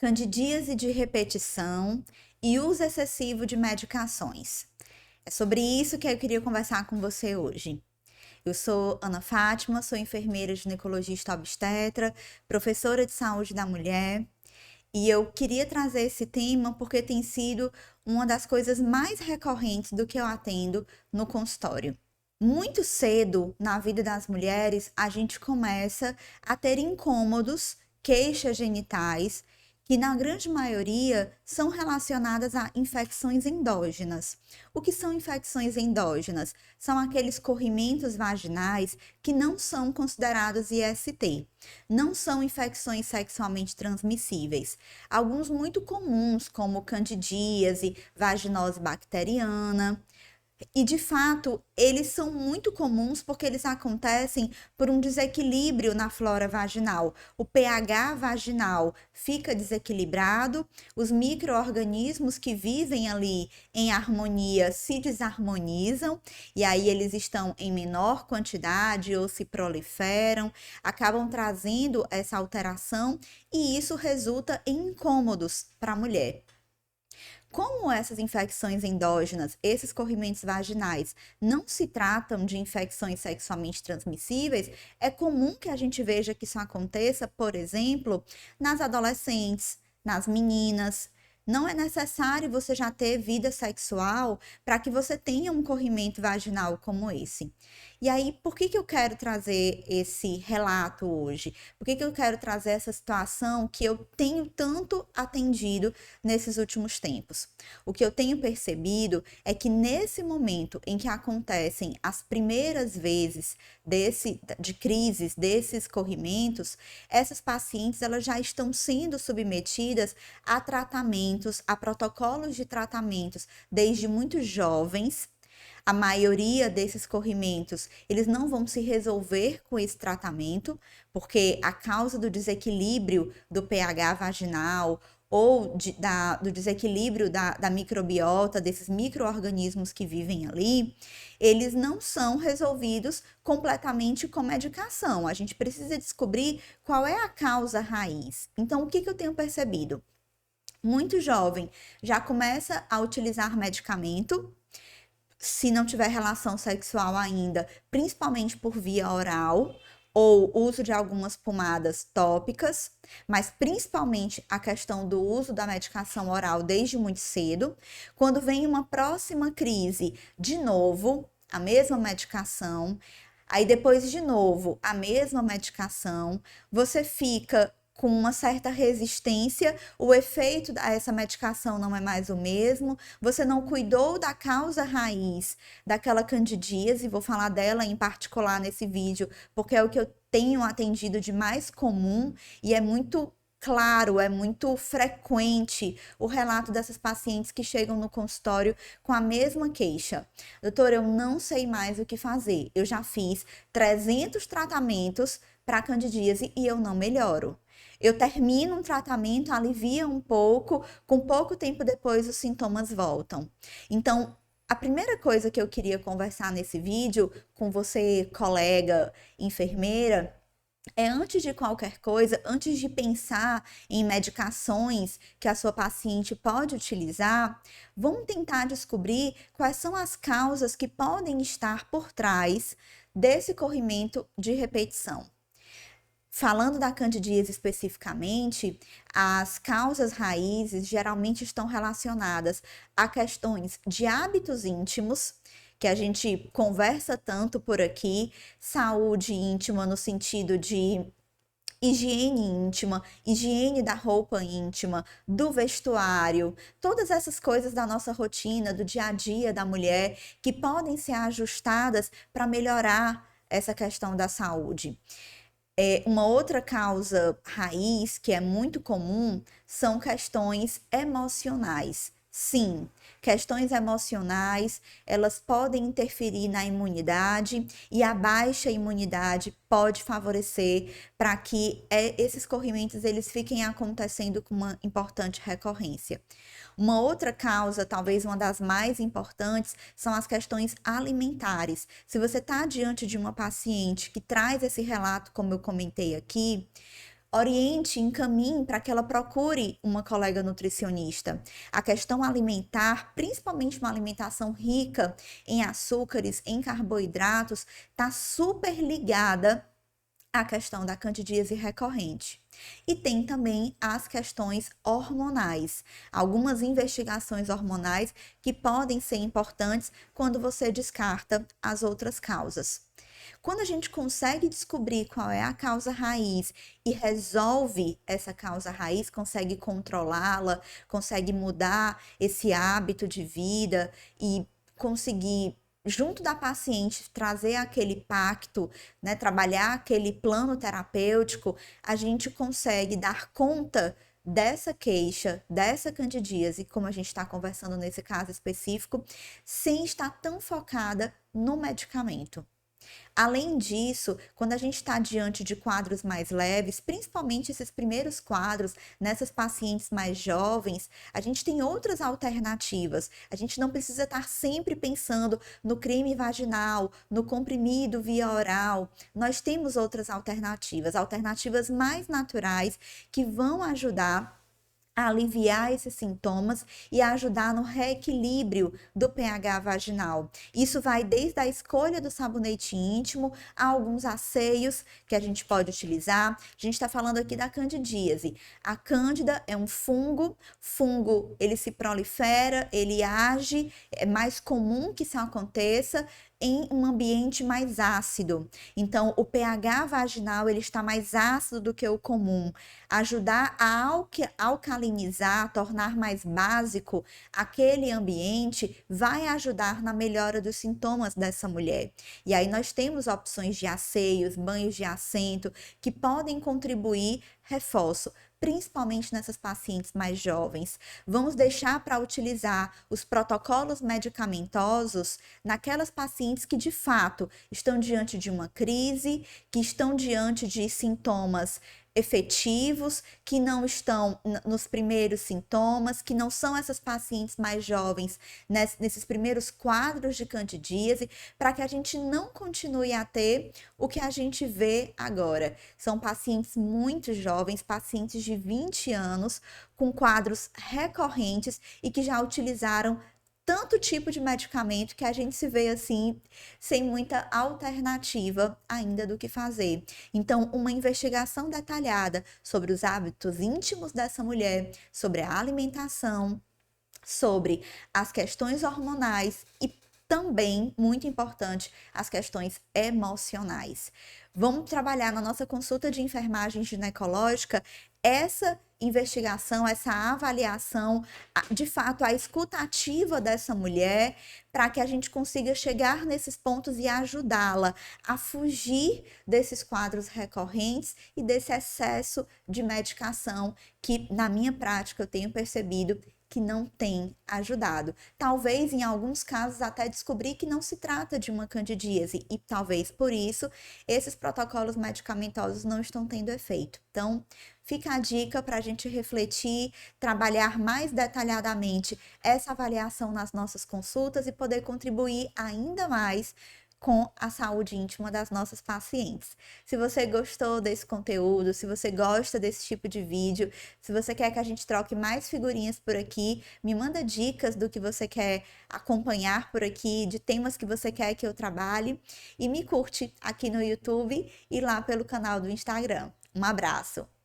Candidíase de repetição e uso excessivo de medicações. É sobre isso que eu queria conversar com você hoje. Eu sou Ana Fátima, sou enfermeira ginecologista obstetra, professora de saúde da mulher, e eu queria trazer esse tema porque tem sido uma das coisas mais recorrentes do que eu atendo no consultório. Muito cedo na vida das mulheres, a gente começa a ter incômodos, queixas genitais, que na grande maioria são relacionadas a infecções endógenas. O que são infecções endógenas? São aqueles corrimentos vaginais que não são considerados IST, não são infecções sexualmente transmissíveis. Alguns muito comuns, como candidíase, vaginose bacteriana. E de fato, eles são muito comuns porque eles acontecem por um desequilíbrio na flora vaginal. O pH vaginal fica desequilibrado, os micro-organismos que vivem ali em harmonia se desarmonizam, e aí eles estão em menor quantidade ou se proliferam, acabam trazendo essa alteração, e isso resulta em incômodos para a mulher. Como essas infecções endógenas, esses corrimentos vaginais, não se tratam de infecções sexualmente transmissíveis, é comum que a gente veja que isso aconteça, por exemplo, nas adolescentes, nas meninas. Não é necessário você já ter vida sexual para que você tenha um corrimento vaginal como esse. E aí, por que eu quero trazer esse relato hoje? Por que eu quero trazer essa situação que eu tenho tanto atendido nesses últimos tempos? O que eu tenho percebido é que nesse momento em que acontecem as primeiras vezes de crises desses corrimentos, essas pacientes elas já estão sendo submetidas a tratamentos, a protocolos de tratamentos desde muito jovens. A maioria desses corrimentos, eles não vão se resolver com esse tratamento, porque a causa do desequilíbrio do pH vaginal ou do desequilíbrio da microbiota, desses micro-organismos que vivem ali, eles não são resolvidos completamente com medicação. A gente precisa descobrir qual é a causa raiz. Então, o que eu tenho percebido? Muito jovem já começa a utilizar medicamento, se não tiver relação sexual ainda, principalmente por via oral, ou uso de algumas pomadas tópicas, mas principalmente a questão do uso da medicação oral desde muito cedo. Quando vem uma próxima crise, de novo, a mesma medicação, aí depois de novo a mesma medicação, você fica com uma certa resistência, o efeito dessa medicação não é mais o mesmo, você não cuidou da causa raiz daquela candidíase, vou falar dela em particular nesse vídeo, porque é o que eu tenho atendido de mais comum e é muito claro, é muito frequente o relato dessas pacientes que chegam no consultório com a mesma queixa. Doutora, eu não sei mais o que fazer. Eu já fiz 300 tratamentos para candidíase e eu não melhoro. Eu termino um tratamento, alivia um pouco, com pouco tempo depois os sintomas voltam. Então, a primeira coisa que eu queria conversar nesse vídeo com você, colega enfermeira, é antes de qualquer coisa, antes de pensar em medicações que a sua paciente pode utilizar, vamos tentar descobrir quais são as causas que podem estar por trás desse corrimento de repetição. Falando da candidíase especificamente, as causas raízes geralmente estão relacionadas a questões de hábitos íntimos, que a gente conversa tanto por aqui, saúde íntima no sentido de higiene íntima, higiene da roupa íntima, do vestuário, todas essas coisas da nossa rotina, do dia a dia da mulher, que podem ser ajustadas para melhorar essa questão da saúde. Uma outra causa raiz que é muito comum são questões emocionais. Sim, questões emocionais, elas podem interferir na imunidade e a baixa imunidade pode favorecer para que esses corrimentos eles fiquem acontecendo com uma importante recorrência. Uma outra causa, talvez uma das mais importantes, são as questões alimentares. Se você está diante de uma paciente que traz esse relato, como eu comentei aqui, Oriente, encaminhe para que ela procure uma colega nutricionista. A questão alimentar, principalmente uma alimentação rica em açúcares, em carboidratos, está super ligada à questão da candidíase recorrente. E tem também as questões hormonais, algumas investigações hormonais que podem ser importantes quando você descarta as outras causas. Quando a gente consegue descobrir qual é a causa raiz e resolve essa causa raiz, consegue controlá-la, consegue mudar esse hábito de vida e conseguir, junto da paciente, trazer aquele pacto, né, trabalhar aquele plano terapêutico, a gente consegue dar conta dessa queixa, dessa candidíase, como a gente está conversando nesse caso específico, sem estar tão focada no medicamento. Além disso, quando a gente está diante de quadros mais leves, principalmente esses primeiros quadros, nessas pacientes mais jovens, a gente tem outras alternativas. A gente não precisa estar sempre pensando no creme vaginal, no comprimido via oral. Nós temos outras alternativas, alternativas mais naturais que vão ajudar a aliviar esses sintomas e a ajudar no reequilíbrio do pH vaginal. Isso vai desde a escolha do sabonete íntimo a alguns asseios que a gente pode utilizar. A gente está falando aqui da candidíase. A cândida é um fungo ele se prolifera, ele age, é mais comum que isso aconteça em um ambiente mais ácido. Então, o pH vaginal ele está mais ácido do que o comum. Ajudar a alcalinizar, a tornar mais básico aquele ambiente, vai ajudar na melhora dos sintomas dessa mulher. E aí nós temos opções de asseios, banhos de assento, que podem contribuir, reforço, principalmente nessas pacientes mais jovens. Vamos deixar para utilizar os protocolos medicamentosos naquelas pacientes que de fato estão diante de uma crise, que estão diante de sintomas efetivos, que não estão nos primeiros sintomas, que não são essas pacientes mais jovens nesses primeiros quadros de candidíase, para que a gente não continue a ter o que a gente vê agora. São pacientes muito jovens, pacientes de 20 anos, com quadros recorrentes e que já utilizaram tanto tipo de medicamento que a gente se vê assim, sem muita alternativa ainda do que fazer. Então, uma investigação detalhada sobre os hábitos íntimos dessa mulher, sobre a alimentação, sobre as questões hormonais e também, muito importante, as questões emocionais. Vamos trabalhar na nossa consulta de enfermagem ginecológica essa investigação, essa avaliação, de fato, a escuta ativa dessa mulher, para que a gente consiga chegar nesses pontos e ajudá-la a fugir desses quadros recorrentes e desse excesso de medicação que, na minha prática, eu tenho percebido que não tem ajudado. Talvez, em alguns casos, até descobrir que não se trata de uma candidíase e talvez por isso esses protocolos medicamentosos não estão tendo efeito. Então, fica a dica para a gente refletir, trabalhar mais detalhadamente essa avaliação nas nossas consultas e poder contribuir ainda mais com a saúde íntima das nossas pacientes. Se você gostou desse conteúdo, se você gosta desse tipo de vídeo, se você quer que a gente troque mais figurinhas por aqui, me manda dicas do que você quer acompanhar por aqui, de temas que você quer que eu trabalhe e me curte aqui no YouTube e lá pelo canal do Instagram. Um abraço!